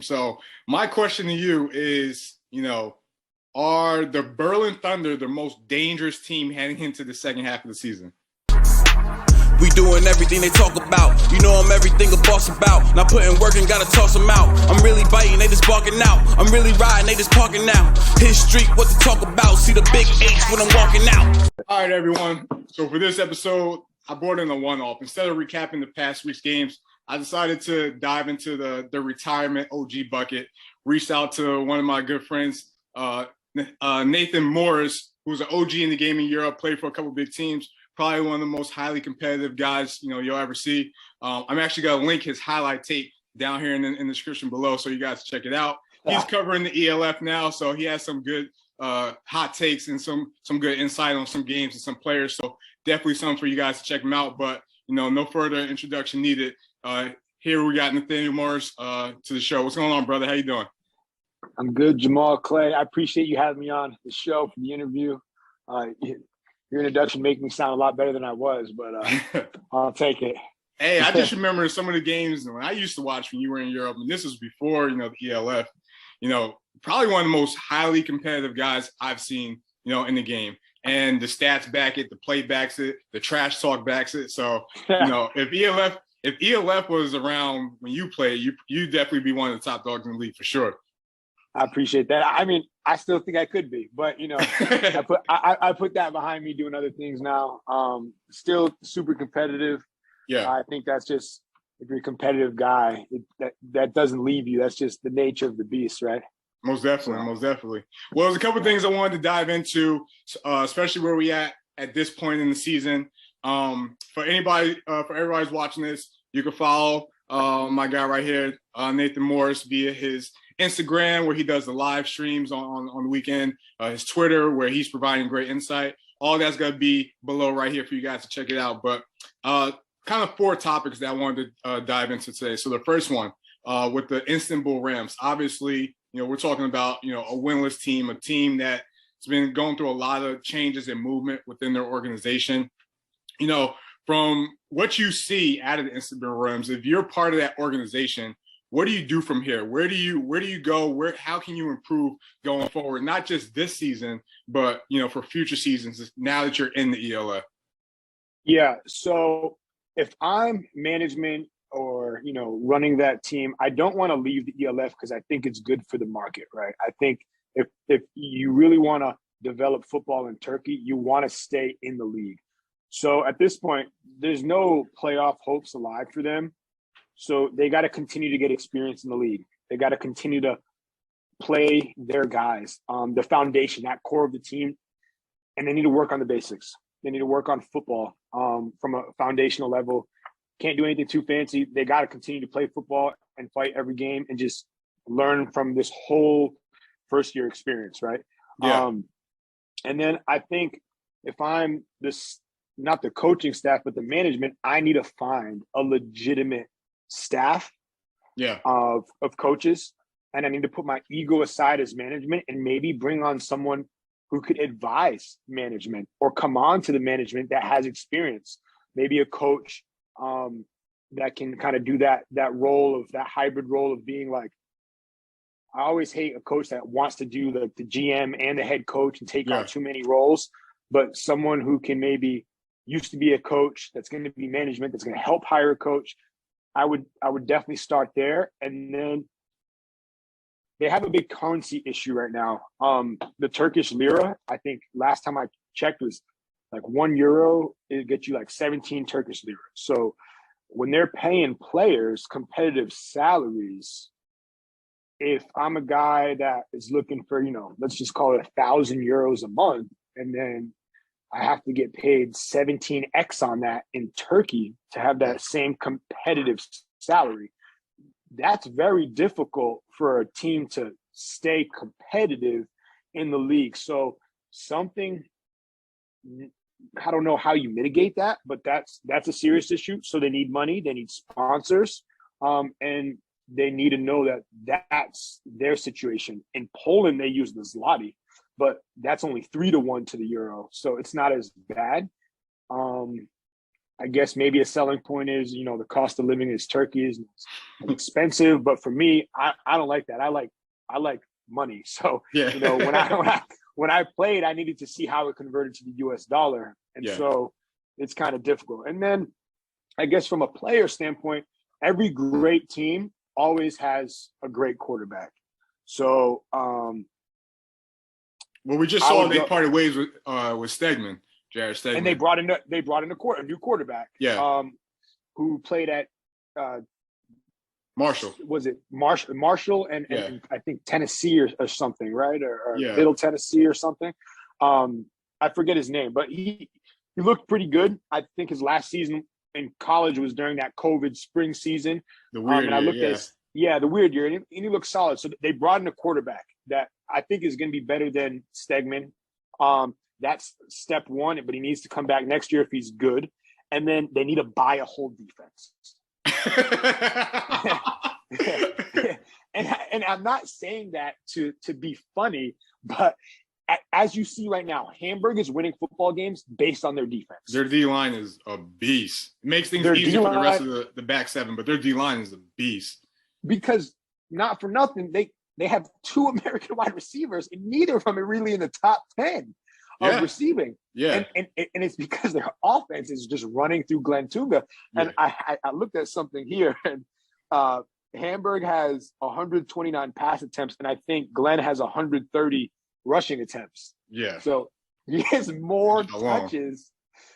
So my question to you is, are the Berlin Thunder the most dangerous team heading into the second half of the season? We doing everything they talk about. You know I'm everything a boss about. Not putting work and gotta toss them out. I'm really biting, they just barking out. I'm really riding, they just parking now. His street, what to talk about. See the big H when I'm walking out. All right, everyone. So for this episode, I brought in a one-off. Instead of recapping the past week's games, I decided to dive into the retirement OG bucket. Reached out to one of my good friends, Nathan Morris, who's an OG in the game in Europe, played for a couple big teams. Probably one of the most highly competitive guys you'll ever see. I'm actually gonna link his highlight tape down here in the description below, so you guys check it out. He's covering the ELF now, so he has some good hot takes and some good insight on some games and some players. So definitely something for you guys to check him out. But no further introduction needed. Here we got Nathaniel Morris to the show. What's going on, brother? How you doing? I'm good, Jamal Clay. I appreciate you having me on the show for the interview. Your introduction made me sound a lot better than I was, but I'll take it. Hey, I just remember some of the games when I used to watch when you were in Europe, and this was before, the ELF, probably one of the most highly competitive guys I've seen, in the game. And the stats back it, the play backs it, the trash talk backs it. So, if ELF was around when you played, you'd definitely be one of the top dogs in the league for sure. I appreciate that. I mean, I still think I could be, but I put that behind me doing other things now. Still super competitive. Yeah, I think that's just, if you're a competitive guy, that doesn't leave you. That's just the nature of the beast, right? Most definitely. Well, there's a couple of things I wanted to dive into, especially where we at this point in the season. For everybody who's watching this, you can follow my guy right here, Nathan Morris, via his Instagram, where he does the live streams on the weekend, his Twitter, where he's providing great insight. All that's going to be below right here for you guys to check it out. But kind of four topics that I wanted to dive into today. So the first one, with the Istanbul Rams, obviously, we're talking about, a winless team, a team that's been going through a lot of changes and movement within their organization. From what you see out of the Istanbul Rams, if you're part of that organization, what do you do from here? Where do you go? How can you improve going forward? Not just this season, but for future seasons. Now that you're in the ELF. Yeah. So if I'm management or running that team, I don't want to leave the ELF because I think it's good for the market, right? I think if you really want to develop football in Turkey, you want to stay in the league. So at this point, there's no playoff hopes alive for them. So they got to continue to get experience in the league. They got to continue to play their guys, the foundation, that core of the team, and they need to work on the basics. They need to work on football from a foundational level. Can't do anything too fancy. They got to continue to play football and fight every game and just learn from this whole first-year experience, right? Yeah. And then I think if I'm not the coaching staff, but the management, I need to find a legitimate staff of coaches, and I need to put my ego aside as management and maybe bring on someone who could advise management or come on to the management that has experience, maybe a coach that can kind of do that role of that hybrid role of being like, I always hate a coach that wants to do the GM and the head coach and take on too many roles, but someone who can maybe used to be a coach that's going to be management, that's going to help hire a coach. I would definitely start there. And then they have a big currency issue right now. The Turkish lira, I think last time I checked, was like €1, it gets you like 17 Turkish lira. So when they're paying players competitive salaries, if I'm a guy that is looking for, let's just call it €1,000 a month, and then I have to get paid 17x on that in Turkey to have that same competitive salary, that's very difficult for a team to stay competitive in the league. So something, I don't know how you mitigate that, but that's a serious issue. So they need money, they need sponsors, and they need to know that that's their situation. In Poland, they use the zloty, but that's only 3-1 to the euro. So it's not as bad. I guess maybe a selling point is, the cost of living is Turkey is expensive. But for me, I don't like that. I like money. So, when I played, I needed to see how it converted to the US dollar. And so it's kind of difficult. And then I guess from a player standpoint, every great team always has a great quarterback. So, well, we just saw they parted ways with Stegman. Jared Stegman. And they brought in a new quarterback. Yeah. Who played at Marshall. Was it Marshall and I think Tennessee or something, right? Or Middle Tennessee or something. I forget his name, but he looked pretty good. I think his last season in college was during that COVID spring season. The weird year, the weird year, and he looked solid. So they brought in a quarterback that I think is going to be better than Stegman. That's step one, but he needs to come back next year if he's good. And then they need to buy a whole defense. and I'm not saying that to be funny, but as you see right now, Hamburg is winning football games based on their defense. Their D-line is a beast. It makes things easier for the rest of the back seven, but their D-line is a beast. Because not for nothing, they have two American wide receivers, and neither of them are really in the top 10 of receiving. Yeah. And it's because their offense is just running through Glenn Tunga. And I looked at something here, and Hamburg has 129 pass attempts, and I think Glenn has 130 rushing attempps. Yeah. So he has more touches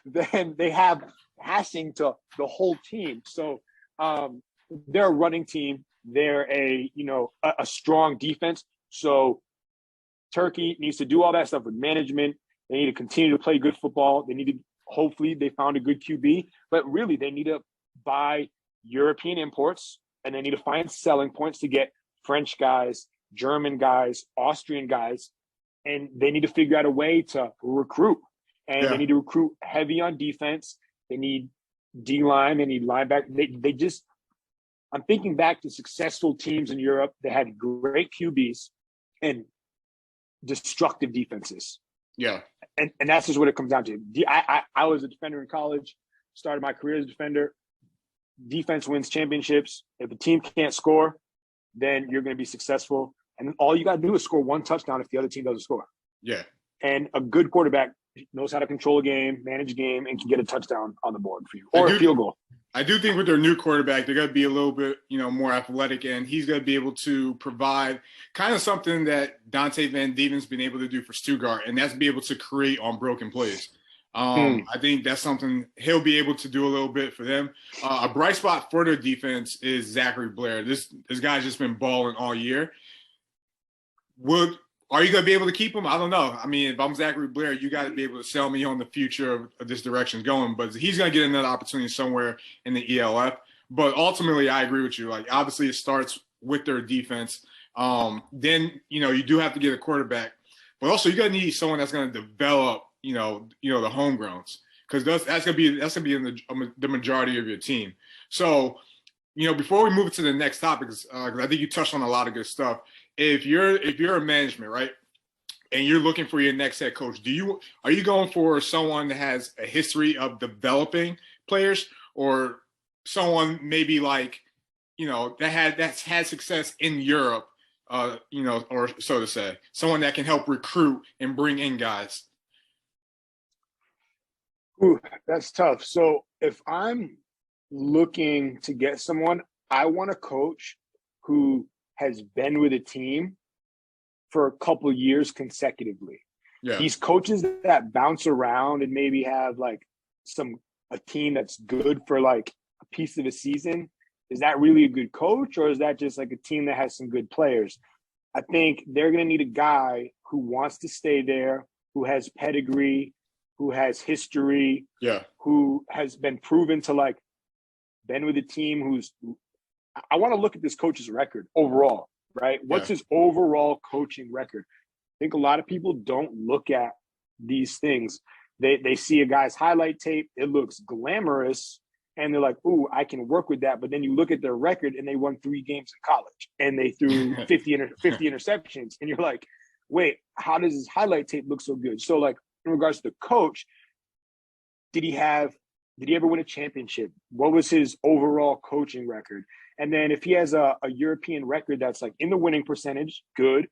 than they have passing to the whole team. So they're a running team. They're a strong defense. So Turkey needs to do all that stuff with management. They need to continue to play good football. Hopefully they found a good QB, but really they need to buy European imports, and they need to find selling points to get French guys, German guys, Austrian guys, and they need to figure out a way to recruit. And they need to recruit heavy on defense. They need D-line, they need linebacker. I'm thinking back to successful teams in Europe that had great QBs and destructive defenses. Yeah. And that's just what it comes down to. I was a defender in college, started my career as a defender. Defense wins championships. If a team can't score, then you're going to be successful. And all you got to do is score one touchdown if the other team doesn't score. Yeah. And a good quarterback knows how to control a game, manage a game, and can get a touchdown on the board for you, or a field goal. I do think with their new quarterback, they're going to be a little bit, more athletic, and he's going to be able to provide kind of something that Dante Van Dieven's been able to do for Stuttgart, and that's be able to create on broken plays. I think that's something he'll be able to do a little bit for them. A bright spot for their defense is Zachary Blair. This guy's just been balling all year. Are you going to be able to keep him? I don't know. I mean, if I'm Zachary Blair, you got to be able to sell me on the future of this direction going. But he's going to get another opportunity somewhere in the ELF. But ultimately, I agree with you. Like, obviously, it starts with their defense. Then, you do have to get a quarterback. But also, you got to need someone that's going to develop, the homegrowns. Because that's going to be in the majority of your team. So, before we move to the next topic, because I think you touched on a lot of good stuff. If you're a management, right, and you're looking for your next head coach, are you going for someone that has a history of developing players, or someone maybe like, that's had success in Europe, or so to say, someone that can help recruit and bring in guys? Ooh, that's tough. So if I'm looking to get someone, I want a coach who has been with a team for a couple years consecutively. Yeah. These coaches that bounce around and maybe have like a team that's good for like a piece of a season, is that really a good coach, or is that just like a team that has some good players? I think they're going to need a guy who wants to stay there, who has pedigree, who has history, who has been proven to like been with a team I want to look at this coach's record overall, right? What's his overall coaching record? I think a lot of people don't look at these things. They see a guy's highlight tape, it looks glamorous, and they're like, ooh, I can work with that. But then you look at their record and they won 3 games in college and they threw 50 interceptions. And you're like, wait, how does his highlight tape look so good? So like in regards to the coach, did he have Did he ever win a championship? What was his overall coaching record? And then if he has a European record that's like in the winning percentage, good.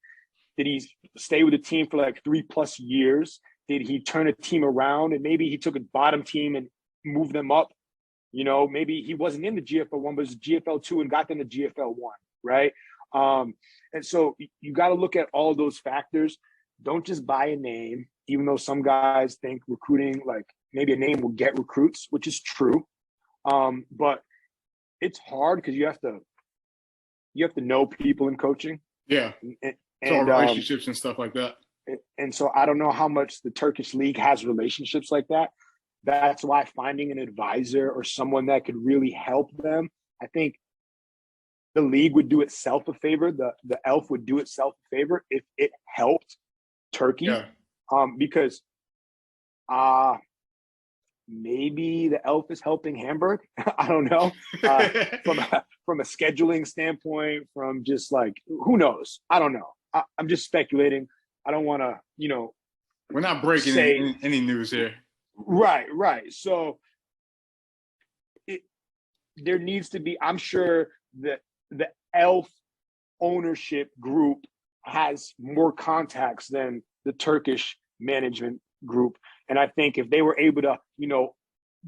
Did he stay with the team for like 3+ years? Did he turn a team around? And maybe he took a bottom team and moved them up. You know, maybe he wasn't in the GFL 1, but was GFL 2 and got them to GFL 1, right? And so you got to look at all those factors. Don't just buy a name, even though some guys think recruiting, like maybe a name will get recruits, which is true. But it's hard because you have to know people in coaching. Yeah. And relationships and stuff like that. And so I don't know how much the Turkish league has relationships like that. That's why finding an advisor or someone that could really help them, I think the league would do itself a favor. The ELF would do itself a favor if it helped Turkey. Yeah. Because maybe the ELF is helping Hamburg. I don't know. From a scheduling standpoint, from just like, who knows? I don't know. I'm just speculating. I don't want to, we're not breaking any news here. Right. So there needs to be, I'm sure that the ELF ownership group has more contacts than the Turkish management group. And I think if they were able to,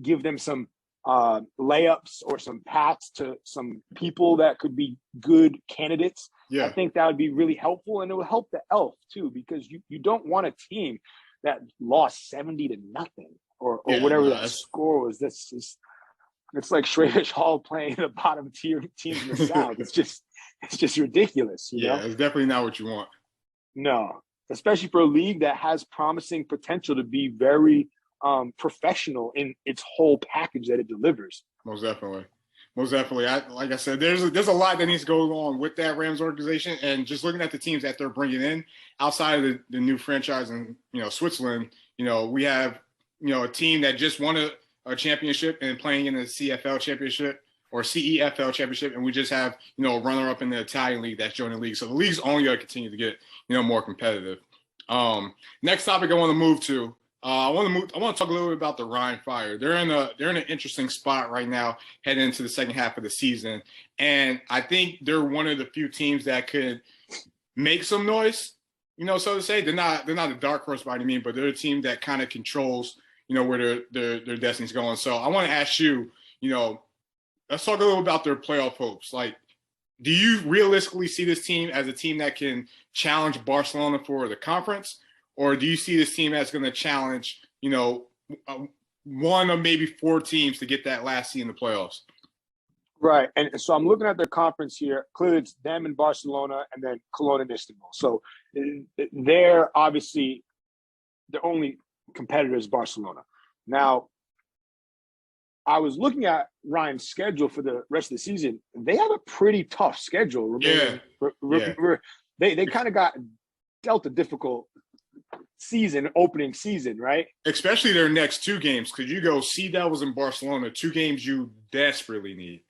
give them some layups or some paths to some people that could be good candidates, I think that would be really helpful. And it would help the ELF too, because you don't want a team that lost 70-0 or whatever that score was. It's like Schrader's Hall playing the bottom tier teams in the South. It's just ridiculous. You know? It's definitely not what you want. No, especially for a league that has promising potential to be very professional in its whole package that it delivers. Most definitely. Like I said, there's a lot that needs to go on with that Rams organization, and just looking at the teams that they're bringing in outside of the new franchise in Switzerland. We have a team that just won a championship and playing in the CFL championship or CEFL championship, and we just have a runner up in the Italian league that's joining the league. So the league's only going to continue to get more competitive. Next topic I want to move to. I want to talk a little bit about the Rhine Fire. They're in an interesting spot right now, heading into the second half of the season, and I think they're one of the few teams that could make some noise. So to say, they're not a dark horse by any means, but they're a team that kind of controls where their destiny's going. So I want to ask you, let's talk a little about their playoff hopes. Like, do you realistically see this team as a team that can challenge Barcelona for the conference? Or do you see this team as going to challenge, one of maybe 4 teams to get that last seed in the playoffs? Right. And so I'm looking at their conference here. Clearly it's them and Barcelona and then Cologne and Istanbul. So they're obviously the only competitor is Barcelona. Now, I was looking at Ryan's schedule for the rest of the season. They have a pretty tough schedule. They kind of got dealt a difficult opening season, right? Especially their next 2 games, because you go Sea Devils and Barcelona, 2 games you desperately need.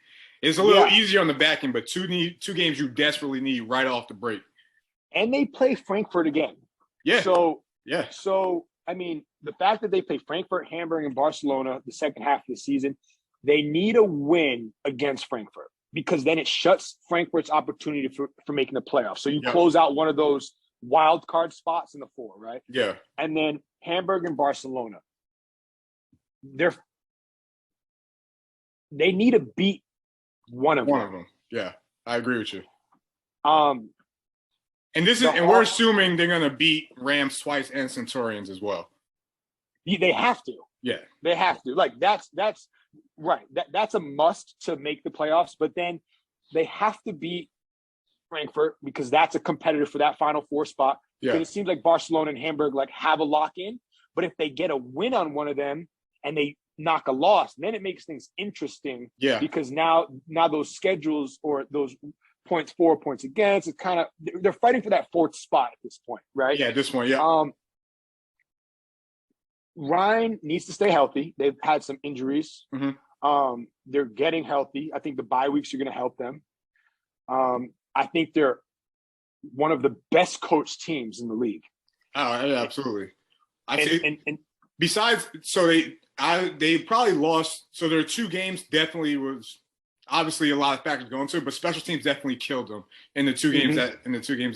It's a little easier on the back end, but 2 games you desperately need right off the break. And they play Frankfurt again. Yeah. So I mean, the fact that they play Frankfurt, Hamburg, and Barcelona the second half of the season, they need a win against Frankfurt, because then it shuts Frankfurt's opportunity for making the playoffs. So you close out one of those wild card spots in the 4, right? Yeah. And then Hamburg and Barcelona, they need to beat one of them. Yeah, I agree with you. And we're assuming they're going to beat Rams twice and Centurions as well. They have to. Yeah, they have to. Like that's right. That's a must to make the playoffs. But then they have to beat Frankfurt, because that's a competitor for that Final 4 spot. Yeah. Because it seems like Barcelona and Hamburg have a lock in. But if they get a win on one of them and they knock a loss, then it makes things interesting. Yeah. Because now those schedules or those points for, points against, it's kind of they're fighting for that 4th spot at this point, right? Yeah, at this point, yeah. Ryan needs to stay healthy. They've had some injuries. Mm-hmm. They're getting healthy. I think the bye weeks are going to help them. I think they're one of the best coached teams in the league. Oh, yeah, absolutely. I They probably lost. So their 2 games definitely was obviously a lot of factors going to it, but special teams definitely killed them in the 2 games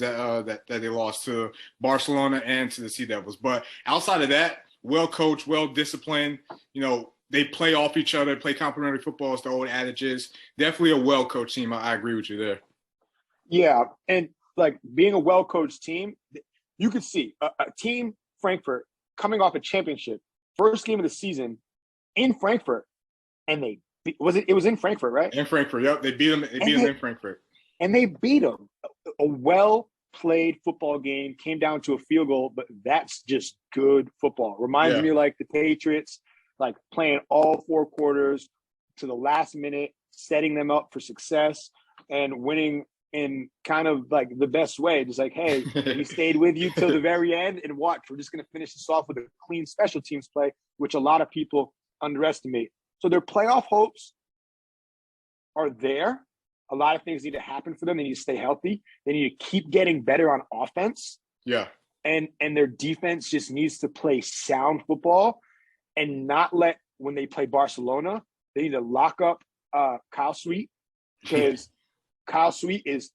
that they lost to Barcelona and to the Sea Devils. But outside of that, well coached, well disciplined. They play off each other, play complementary football, as the old adage is. Definitely a well coached team. I agree with you there. Yeah, and like being a well coached team, you could see a team Frankfurt coming off a championship, first game of the season in Frankfurt, and it was in Frankfurt, right? In Frankfurt, yep. They beat them. They beat them in Frankfurt, and they beat them. A well played football game, came down to a field goal, but that's just good football. Reminds me like the Patriots, like playing all 4 quarters to the last minute, setting them up for success and winning in kind of like the best way. Just like, hey, we stayed with you till the very end, and watch, we're just going to finish this off with a clean special teams play, which a lot of people underestimate. So their playoff hopes are there. A lot of things need to happen for them. They need to stay healthy. They need to keep getting better on offense. Yeah. And their defense just needs to play sound football and not let, when they play Barcelona, they need to lock up Kyle Sweet, because Kyle Sweet is,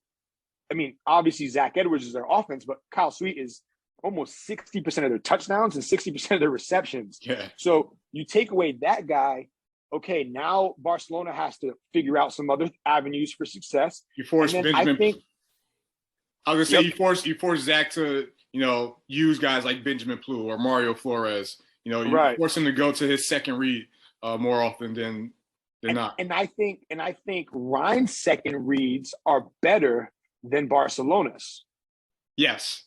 obviously Zach Edwards is their offense, but Kyle Sweet is almost 60% of their touchdowns and 60% of their receptions. Yeah. So you take away that guy, okay, now Barcelona has to figure out some other avenues for success. You force Benjamin. I was gonna say you force Zach to use guys like Benjamin Plouffe or Mario Flores. You force him to go to his second read more often than not. And I think Ryan's second reads are better than Barcelona's. Yes.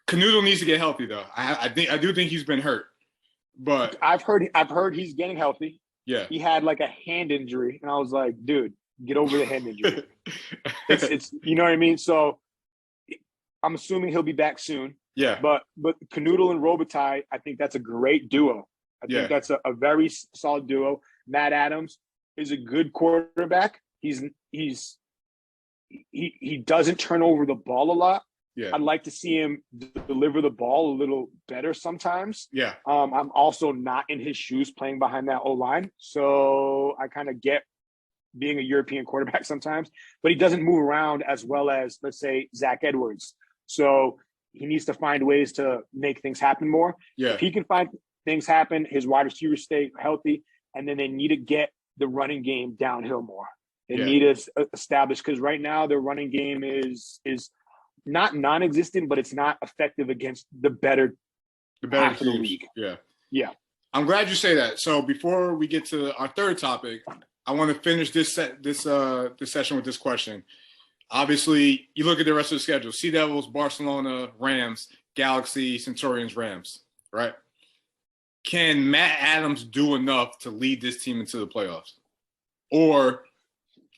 Canoodle needs to get healthy though. I do think he's been hurt, but I've heard he's getting healthy. Yeah. He had like a hand injury, and I was like, dude, get over the hand injury. it's you know what I mean? So I'm assuming he'll be back soon. Yeah. But Canoodle and Robitaille, I think that's a great duo. I think that's a very solid duo. Matt Adams is a good quarterback. He doesn't turn over the ball a lot. Yeah. I'd like to see him deliver the ball a little better sometimes. Yeah. I'm also not in his shoes playing behind that O-line. So I kind of get being a European quarterback sometimes, but he doesn't move around as well as, let's say, Zach Edwards. So he needs to find ways to make things happen more. Yeah. If he can find things happen, his wide receivers stay healthy, and then they need to get the running game downhill more. They need to establish, because right now their running game is not non-existent, but it's not effective against the better half of the league. Yeah. Yeah. I'm glad you say that. So before we get to our third topic, I want to finish this session with this question. Obviously, you look at the rest of the schedule: Sea Devils, Barcelona, Rams, Galaxy, Centurions, Rams, right? Can Matt Adams do enough to lead this team into the playoffs? Or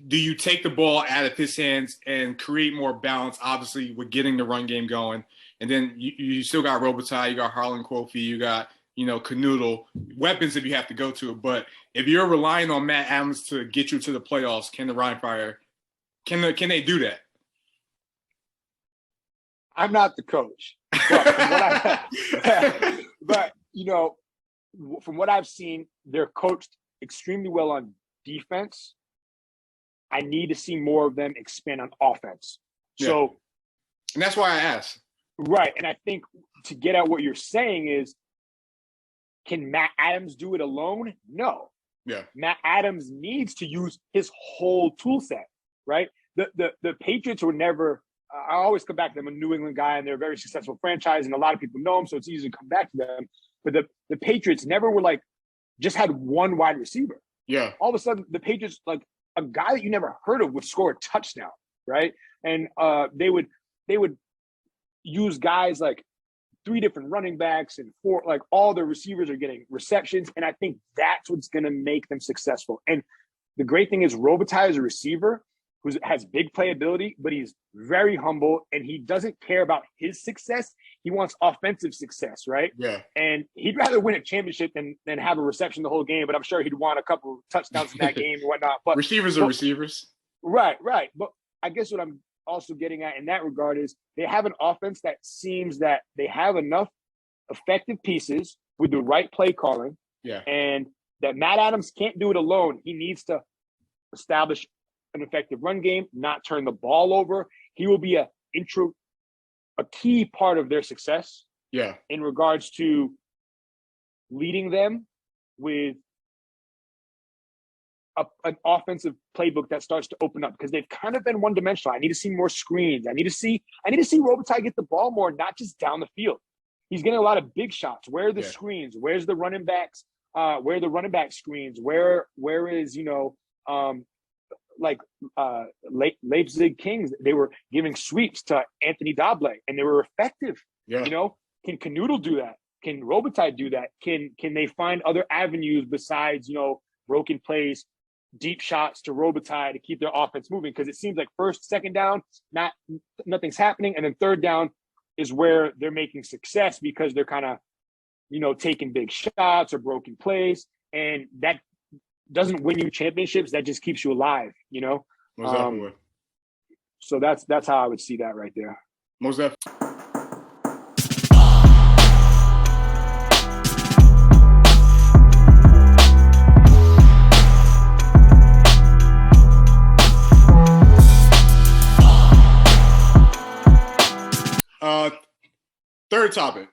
do you take the ball out of his hands and create more balance, obviously, with getting the run game going? And then you still got Robitaille, you got Harlan Kofi, you got, Canoodle, weapons if you have to go to it. But if you're relying on Matt Adams to get you to the playoffs, can the Ryan Fire, can they do that? I'm not the coach. But from what I've seen, they're coached extremely well on defense. I need to see more of them expand on offense. So, and that's why I asked. Right. And I think to get at what you're saying is, can Matt Adams do it alone? No. Yeah. Matt Adams needs to use his whole tool set, right? The Patriots were never, I always come back to them, a New England guy, and they're a very successful franchise, and a lot of people know them, so it's easy to come back to them. But the Patriots never were just had one wide receiver. Yeah. All of a sudden, the Patriots, a guy that you never heard of would score a touchdown, right? And they would use guys like 3 different running backs and 4, all their receivers are getting receptions. And I think that's what's going to make them successful. And the great thing is Robitaille is a receiver who has big playability, but he's very humble, and he doesn't care about his success. He wants offensive success, right? Yeah. And he'd rather win a championship than have a reception the whole game, but I'm sure he'd want a couple of touchdowns in that game and whatnot. But receivers are receivers. Right. But I guess what I'm also getting at in that regard is they have an offense that seems that they have enough effective pieces with the right play calling Yeah. And that Matt Adams can't do it alone. He needs to establish an effective run game, not turn the ball over. He will be a key part of their success. Yeah. In regards to leading them with an offensive playbook that starts to open up, because they've kind of been one-dimensional. I need to see more screens. I need to see Robitaille get the ball more, not just down the field. He's getting a lot of big shots. Where are the screens? Where's the running backs? Where are the running back screens? Where is, Leipzig Kings? They were giving sweeps to Anthony Doble, and they were effective. Yeah. Can Canoodle do that? Can Robitaille do that? Can they find other avenues besides, broken plays, deep shots to Robitaille to keep their offense moving? Because it seems like first, second down, nothing's happening, and then third down is where they're making success because they're kind of, taking big shots or broken plays, and that doesn't win you championships. That just keeps you alive, Most definitely. So that's how I would see that right there. Most definitely. Third topic.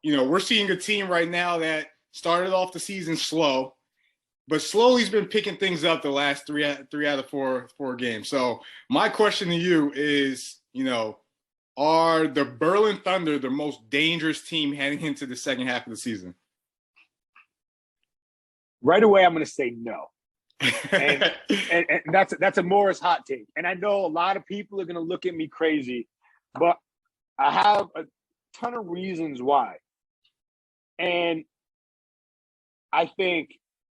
We're seeing a team right now that started off the season slow, but slowly has been picking things up the last three out of four games. So my question to you is, are the Berlin Thunder the most dangerous team heading into the second half of the season? Right away, I'm going to say no. and that's a Morris hot take. And I know a lot of people are going to look at me crazy, but I have a ton of reasons why. And I think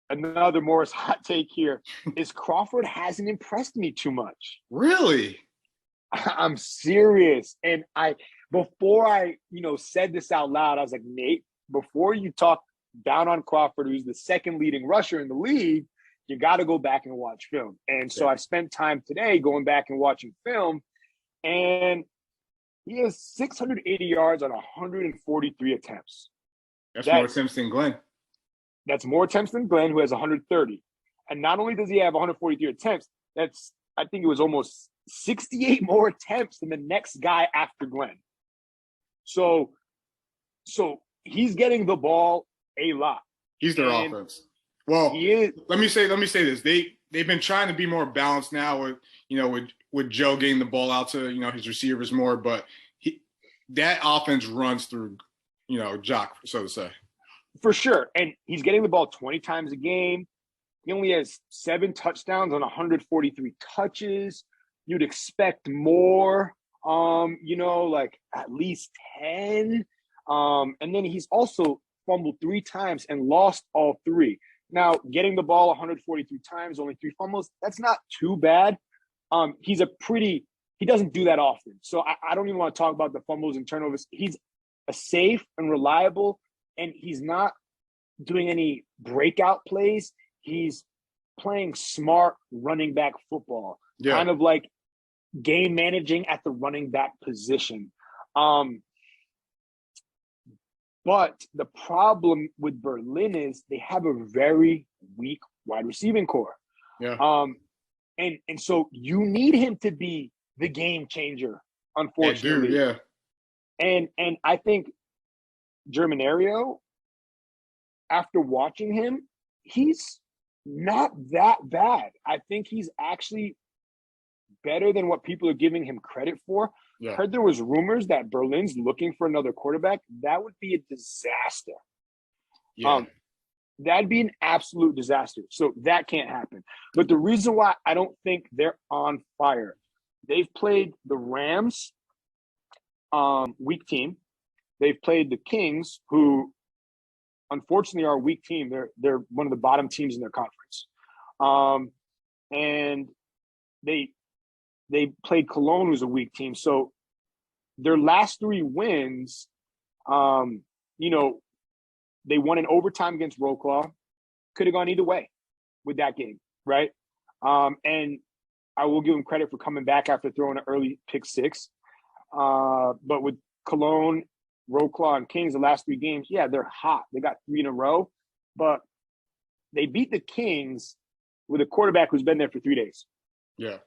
another Morris hot take here is Crawford hasn't impressed me too much. Really? I'm serious. And before I said this out loud, I was like, Nate, before you talk down on Crawford, who's the second leading rusher in the league, you got to go back and watch film. And so I spent time today going back and watching film, and he has 680 yards on 143 attempts. That's more attempts than Glenn. That's more attempts than Glenn, who has 130. And not only does he have 143 attempts, I think it was almost 68 more attempts than the next guy after Glenn. So he's getting the ball a lot. He's their offense. Well, let me say this. They've been trying to be more balanced now with Joe getting the ball out to his receivers more, but that offense runs through Jock, so to say. For sure. And he's getting the ball 20 times a game. He only has 7 touchdowns on 143 touches. You'd expect more, like at least 10. And then he's also fumbled 3 times and lost all 3. Now, getting the ball 143 times, only 3 fumbles, that's not too bad. He doesn't do that often. So I don't even want to talk about the fumbles and turnovers. He's a safe and reliable, and he's not doing any breakout plays. He's playing smart running back football, kind of like game managing at the running back position. But the problem with Berlin is they have a very weak wide receiving core. Yeah. And so you need him to be the game changer, unfortunately. Yeah. And I think Germanario, after watching him, he's not that bad. I think he's actually better than what people are giving him credit for. Yeah. Heard there was rumors that Berlin's looking for another quarterback. That would be a disaster. Yeah. That'd be an absolute disaster. So that can't happen. But the reason why I don't think they're on fire, they've played the Rams, weak team. They've played the Kings, who unfortunately are a weak team. They're one of the bottom teams in their conference. And they played Cologne, who's a weak team. So their last 3 wins, they won in overtime against Wroclaw. Could have gone either way with that game, right? And I will give them credit for coming back after throwing an early pick 6. But with Cologne, Wroclaw, and Kings, the last 3 games, they're hot. They got 3 in a row. But they beat the Kings with a quarterback who's been there for 3 days. Yeah.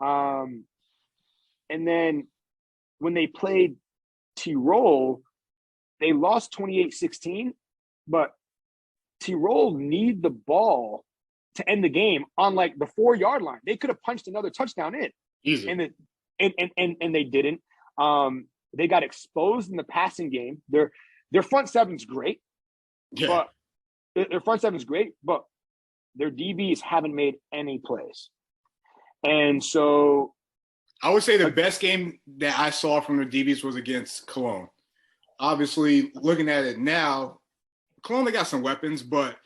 And then when they played Tirol, they lost 28-16, but Tirol need the ball to end the game on like the 4-yard line. They could have punched another touchdown in. Easy. And they didn't. They got exposed in the passing game. Their front seven's great. Yeah. But their front seven's great, but their DBs haven't made any plays. And so I would say the best game that I saw from the DBs was against Cologne. Obviously, looking at it now, Cologne, they got some weapons, but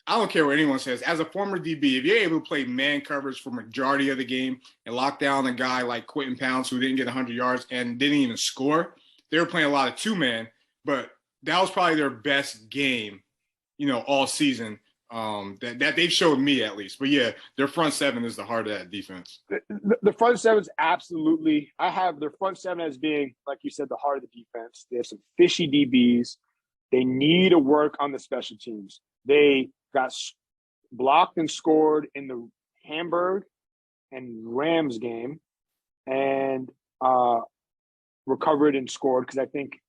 I don't care what anyone says. As a former DB, if you're able to play man coverage for majority of the game and lock down a guy like Quentin Pounds who didn't get 100 yards and didn't even score, they were playing a lot of two-man, but that was probably their best game, all season that they've showed me at least. But, yeah, their front seven is the heart of that defense. The front seven is absolutely – I have their front seven as being, like you said, the heart of the defense. They have some fishy DBs. They need to work on the special teams. They got blocked and scored in the Hamburg and Rams game and recovered and scored because I think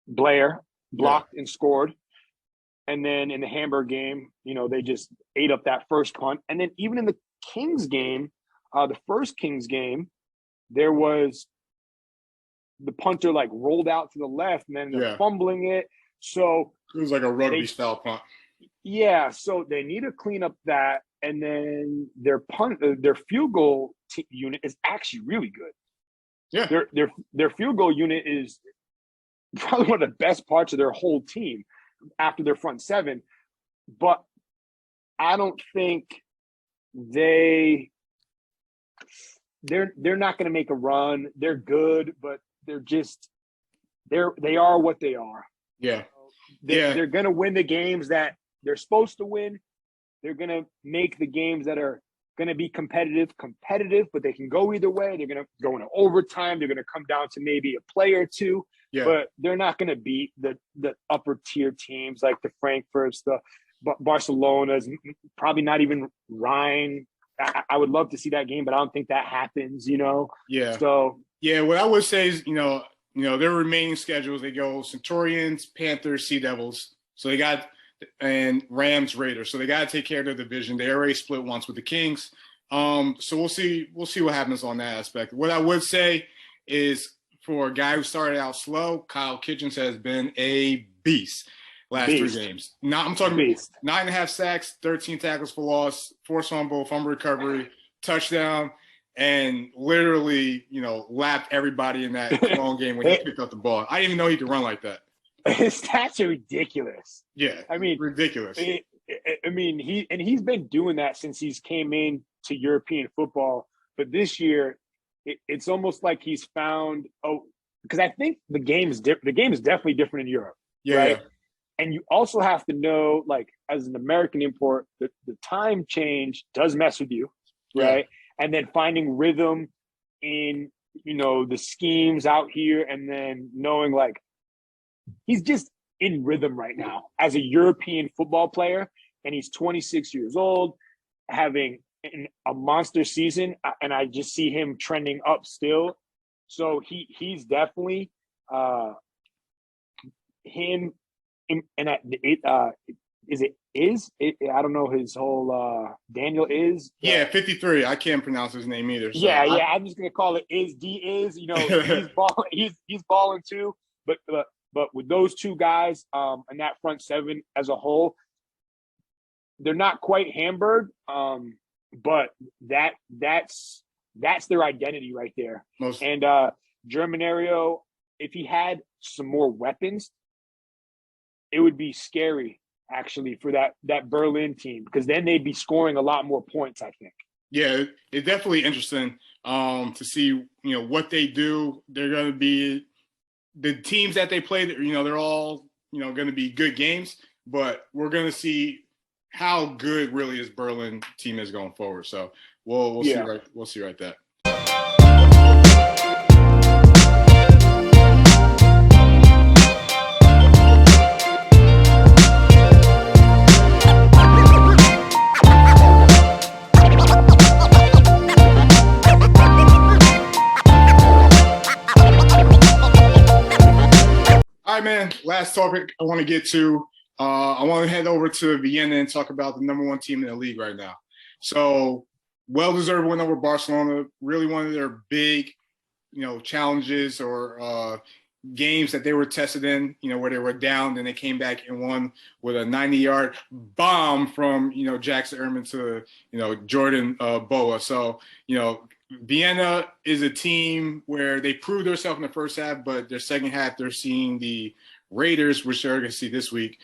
Blair blocked and scored. And then in the Hamburg game, they just ate up that first punt. And then even in the Kings game, the first Kings game, there was the punter like rolled out to the left and then they're fumbling it. So it was like a rugby style punt. Yeah. So they need to clean up that. And then their field goal unit is actually really good. Yeah. Their field goal unit is probably one of the best parts of their whole team after their front seven. But I don't think they're not going to make a run. They're good, but they are what they are. Yeah. They're going to win the games that they're supposed to win. They're going to make the games that are going to be competitive, but they can go either way. They're going to go into overtime. They're going to come down to maybe a play or two, but they're not going to beat the upper tier teams like the Frankfurts, the Barcelonas, probably not even Rhine. I would love to see that game, but I don't think that happens, Yeah. So what I would say is, their remaining schedules, they go Centurions, Panthers, Sea Devils. So they got and Rams, Raiders. So they got to take care of their division. They already split once with the Kings. So we'll see what happens on that aspect. What I would say is for a guy who started out slow, Kyle Kitchens has been a beast last 3 games. I'm talking 9.5 sacks, 13 tackles for loss, forced fumble recovery, touchdown, and literally, lapped everybody in that long game when he picked up the ball. I didn't even know he could run like that. His stats are ridiculous. Yeah, ridiculous. He's been doing that since he's came in to European football. But this year, it's almost like he's found because I think the game is definitely different in Europe. Yeah. Right? And you also have to know, like, as an American import, the time change does mess with you, right? Yeah. And then finding rhythm in, the schemes out here, and then knowing, like, he's just in rhythm right now as a European football player, and he's 26 years old, having a monster season, and I just see him trending up still. So he's definitely him. And I don't know his whole Daniel is 53. I can't pronounce his name either. So I'm just gonna call it D is. He's balling too. But with those two guys and that front seven as a whole, they're not quite Hamburg, but that's their identity right there. And Germanario, if he had some more weapons, it would be scary actually for that Berlin team, because then they'd be scoring a lot more points, I think. Yeah, it's definitely interesting to see what they do. They're going to be the teams that they play. They're all going to be good games, but we're going to see how good really this Berlin team is going forward. So we'll see right there. right, man. Last topic I want to get to. I want to head over to Vienna and talk about the number one team in the league right now. So, well-deserved win over Barcelona. Really one of their big, challenges or games that they were tested in, where they were down, then they came back and won with a 90-yard bomb from, Jackson Ehrman to, Jordan Boa. So, Vienna is a team where they proved themselves in the first half, but their second half, they're seeing the Raiders, which they're going to see this week,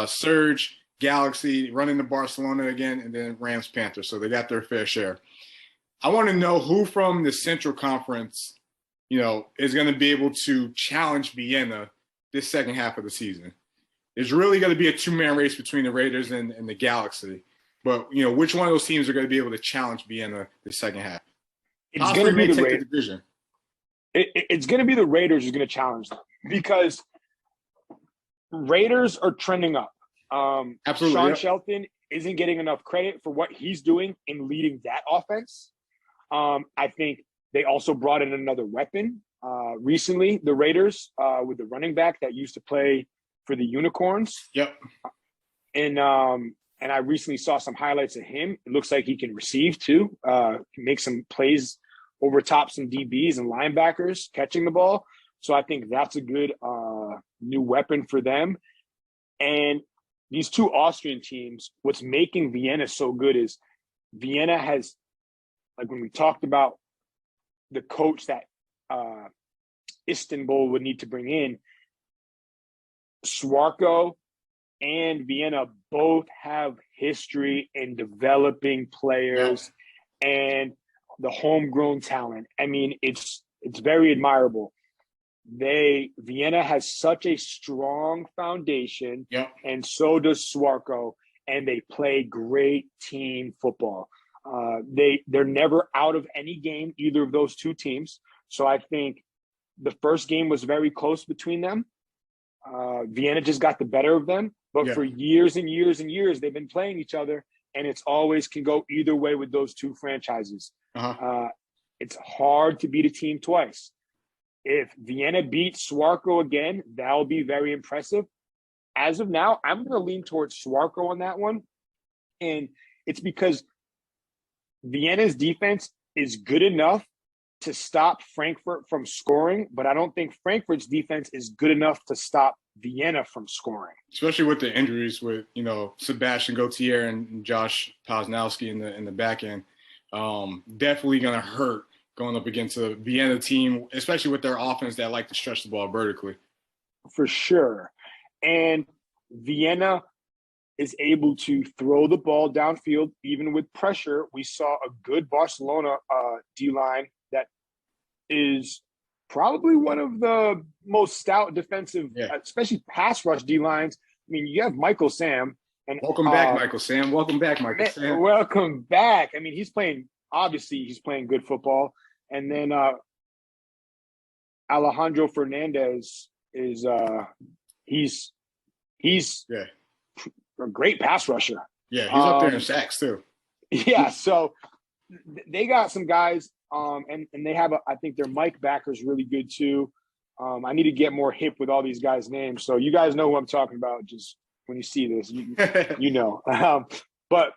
surge, Galaxy, running to Barcelona again, and then Rams, Panthers. So they got their fair share. I want to know who from the Central Conference is going to be able to challenge Vienna this second half of the season. It's really going to be a two-man race between the Raiders and the Galaxy. But, which one of those teams are going to be able to challenge Vienna this second half? It's going to be the Raiders. It's going to be the Raiders who's going to challenge them because Raiders are trending up. Absolutely. Sean Shelton isn't getting enough credit for what he's doing in leading that offense. I think they also brought in another weapon recently, the Raiders, with the running back that used to play for the Unicorns. Yep. And I recently saw some highlights of him. It looks like he can receive too, make some plays over top some DBs and linebackers catching the ball. So I think that's a good new weapon for them. And these two Austrian teams, what's making Vienna so good is Vienna has, like when we talked about the coach that Istanbul would need to bring in, Swarko and Vienna both have history in developing players and the homegrown talent. I mean, it's very admirable. Vienna has such a strong foundation, and so does Swarko, and they play great team football. They're never out of any game, either of those two teams. So I think the first game was very close between them. Vienna just got the better of them, but for years and years and years, they've been playing each other, and it's always can go either way with those two franchises. It's hard to beat a team twice. If Vienna beats Swarko again, that'll be very impressive. As of now, I'm going to lean towards Swarko on that one. And it's because Vienna's defense is good enough to stop Frankfurt from scoring, but I don't think Frankfurt's defense is good enough to stop Vienna from scoring. Especially with the injuries with, Sebastian Gautier and Josh Posnowski in the back end. Definitely going to hurt going up against a Vienna team, especially with their offense that like to stretch the ball vertically. For sure. And Vienna is able to throw the ball downfield, even with pressure. We saw a good Barcelona D-line that is probably one of the most stout defensive, especially pass rush D-lines. I mean, you have Michael Sam. And welcome back, Michael Sam. Welcome back, Michael Sam. Welcome back. I mean, he's playing good football. And then Alejandro Fernandez is he's a great pass rusher. Yeah, he's up there in sacks too. Yeah, so they got some guys, and they have I think their Mike backer is really good too. I need to get more hip with all these guys' names, so you guys know who I'm talking about. Just when you see this, you know. But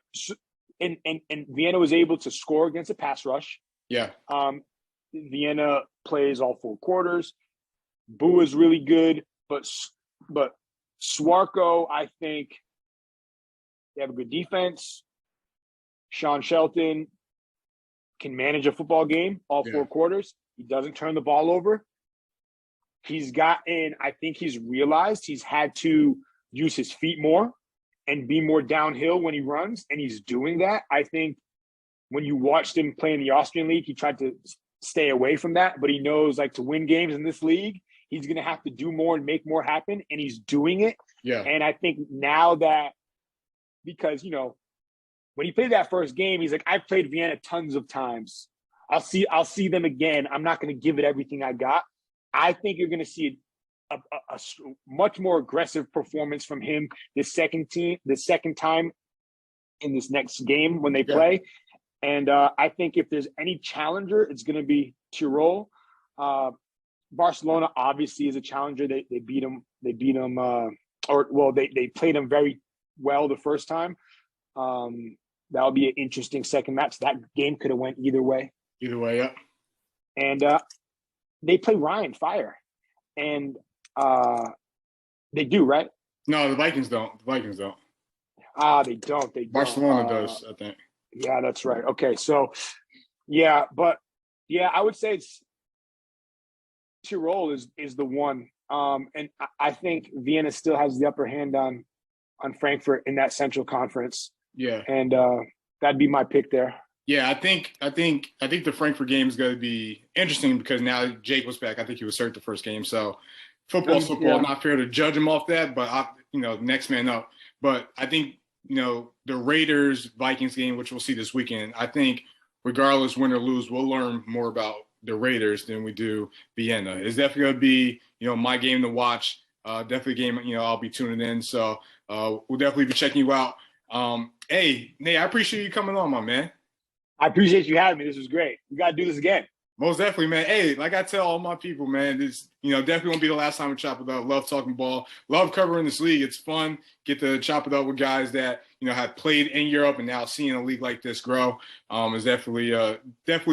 Vienna was able to score against a pass rush. Yeah. Vienna plays all four quarters. Boo is really good, but Swarko, I think they have a good defense. Sean Shelton can manage a football game all four quarters. He doesn't turn the ball over. I think he's realized he's had to use his feet more and be more downhill when he runs, and he's doing that. I think when you watched him play in the Austrian league, he tried to stay away from that, but he knows like to win games in this league, he's going to have to do more and make more happen, and he's doing it. Yeah. And I think now that, because, when he played that first game, he's like, I've played Vienna tons of times. I'll see them again. I'm not going to give it everything I got. I think you're going to see a much more aggressive performance from him the second time in this next game when they play. And I think if there's any challenger, it's going to be Tirol. Barcelona obviously is a challenger. They beat them They beat them, they played them very well the first time. That'll be an interesting second match. That game could have went either way. Either way, yeah. And they play Ryan Fire, and they do, right? No, the Vikings don't. The Vikings don't. They don't. They don't. Barcelona does, I think. Yeah, that's right. Okay, so I would say it's Tirol is the one, and I think Vienna still has the upper hand on Frankfurt in that Central Conference. Yeah, and that'd be my pick there. Yeah, I think the Frankfurt game is going to be interesting because now Jake was back. I think he was hurt the first game, so football's football. Yeah. Not fair to judge him off that, but next man up. But I think the Raiders Vikings game, which we'll see this weekend. I think regardless win or lose, we'll learn more about the Raiders than we do Vienna. It's definitely going to be my game to watch. Definitely a game I'll be tuning in. So we'll definitely be checking you out. Hey, Nate, I appreciate you coming on, my man. I appreciate you having me. This was great. We got to do this again. Most definitely, man. Hey, like I tell all my people, man, this definitely won't be the last time we chop it up. Love talking ball. Love covering this league. It's fun. Get to chop it up with guys that have played in Europe and now seeing a league like this grow. Is definitely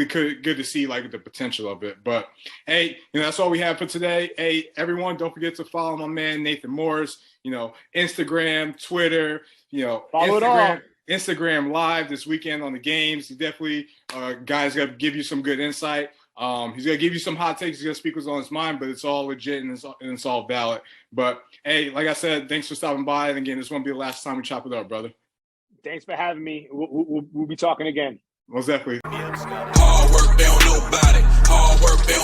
good to see like the potential of it. But hey, that's all we have for today. Hey, everyone, don't forget to follow my man Nathan Morris. Instagram, Twitter. Follow it all. Instagram Live this weekend on the games. He definitely, guys, got to give you some good insight. He's going to give you some hot takes. He's going to speak what's on his mind, but it's all legit and it's all valid. But, hey, like I said, thanks for stopping by. And, again, this won't be the last time we chop it up, brother. Thanks for having me. We'll be talking again. Most definitely. Hard work, they don't know about it. Hard work, they